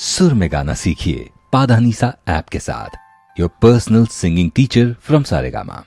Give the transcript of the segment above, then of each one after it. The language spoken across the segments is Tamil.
सुर में गाना सीखिए पाधानीसा ऐप के साथ। Your personal singing teacher from Saregama.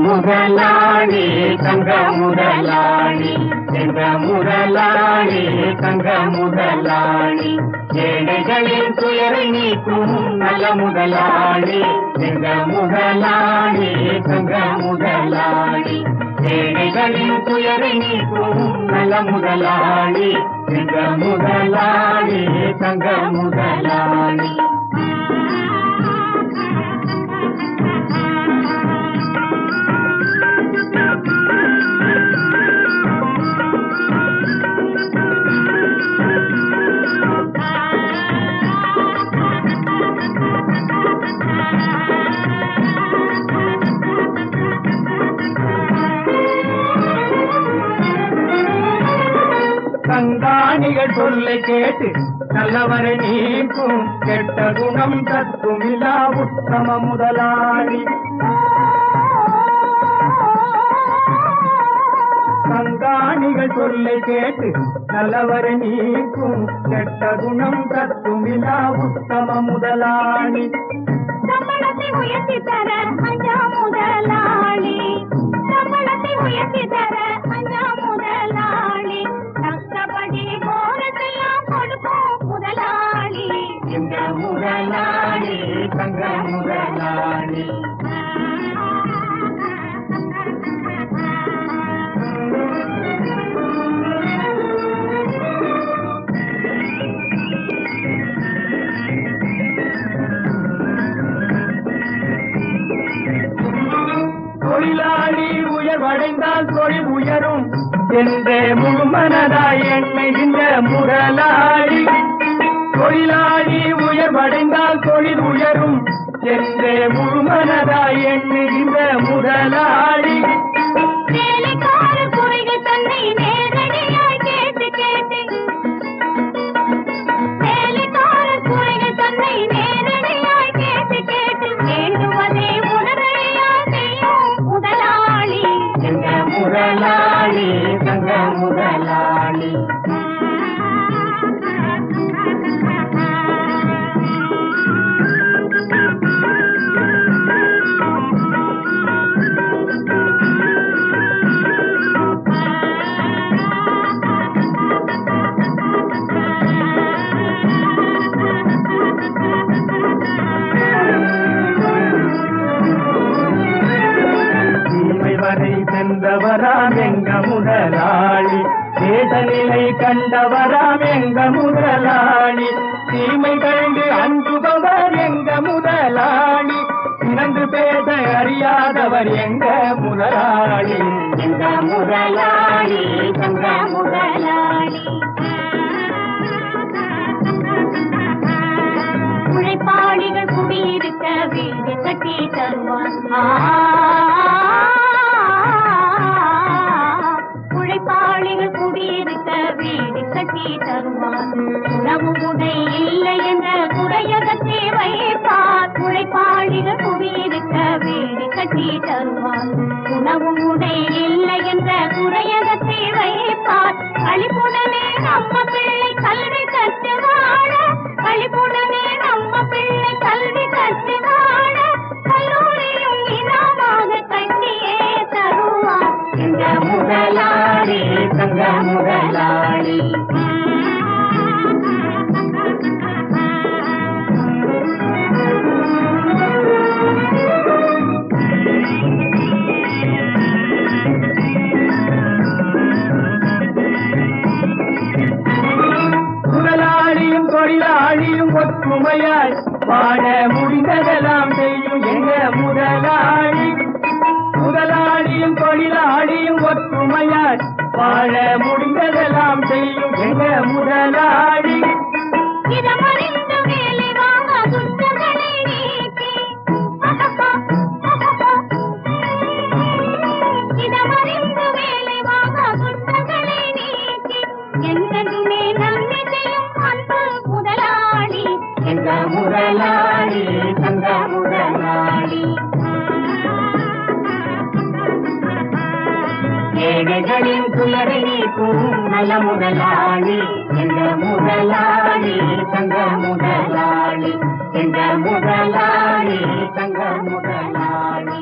முதலாளி தங்க முதலாளி என்ற முதலாளி தங்க முதலாளி ஏழைகளின் துயரை நீக்கும் நல்ல முதலாளி என்ற முதலாளி தங்க முதலாளி ஏழைகளின் துயரை நீக்கும் நல்ல முதலாளி என்ற முதலாளி தங்க முதலாளி. கங்காணிகள் சொல்லை கேட்டு நல்லவரை நீக்கும் கெட்ட குணம் தத்துமில்லா உத்தம முதலாளி. கங்காணிகள் சொல்லை கேட்டு நல்லவரை நீக்கும் கெட்ட குணம் தத்துமில்லா உத்தம முதலாளி. சம்பளத்தை உயர்த்தி தர அஞ்சா முதலாளி, சம்பளத்தை உயர்த்தி தர அஞ்சா முதலாளி, தக்கபடி போறதெல்லாம் கொடுப்போம் முதலாளி இந்த முதலாளி தங்க முதலாளி. தொழிலாளி உயர்வடைந்தால் தொழில் உயரும் என்றே முழுமனதாய் எண்ணுகின்ற முதலாளி. தொழிலாளி உயர்வடைந்தால் தொழில் உயரும் என்றே முழுமனதாய் எண்ணுகின்ற முதலாளி. வேலைக்கார குறைகள் தன்னை நேரடியாய் கேட்டு கேட்டு, வேலைக்கார குறைகள் தன்னை நேரடியாய் கேட்டு கேட்டு வேண்டுவதே உடனடியா செய்யும் முதலாளி என்ற முதலாளி தங்க முதலாளி. சென்றவராம் எங்க முதலாளி, தேசநிலை கண்டவராம் எங்க முதலாளி, தீமை கண்டு அஞ்சுபவர் எங்க முதலாளி, இறந்து பேச அறியாதவர் எங்க முதலாளி எங்க முதலாளி தங்க முதலாளி. உழைப்பாளிகள் குடியிருக்க வீடு கட்டி தருவார், உழைப்பாளிகள் குடியிருக்க வீடு கட்டி தருவார், உணவு உடை இல்லை என்ற குறையகத்தை வைப்பார். உழைப்பாளிகள் குடியிருக்க வீடு கட்டி தருவார், உணவு உடை இல்லை என்ற குறையகத்தை வைப்பார். கழிப்புடனே நம்ம பிள்ளை கல்வி கற்று வாழ, கழிப்புடனே நம்ம பிள்ளை கல்வி கற்று வாழ கல்லூரியும் இனாமாக கட்டியே தருவார் என்ற முதலாளி தங்க முதலாளி. ஒற்றுமையாய் வாழ முடிந்ததெல்லாம் செய்யும் எங்க முதலாளி. முதலாளியும் தொழிலாளியும் ஒற்றுமையாய் வாழ முடிந்ததெல்லாம் செய்யும் எங்க முதலாளி. இதமறிந்து வேலை வாங்க துஷ்டங்களை நீக்கி இதமறிந்து வேலை வாங்க துஷ்டங்களை நீக்கி என்றுமே நன்மை செய்யும் அன்பு முதலாளி எங்க முதலாளி தங்க முதலாளி. ஏழைகளின் துயரை நீக்கும் நல்ல முதலாளி எங்க முதலாளி தங்க முதலாளி. எங்க முதலாளி தங்க முதலாளி.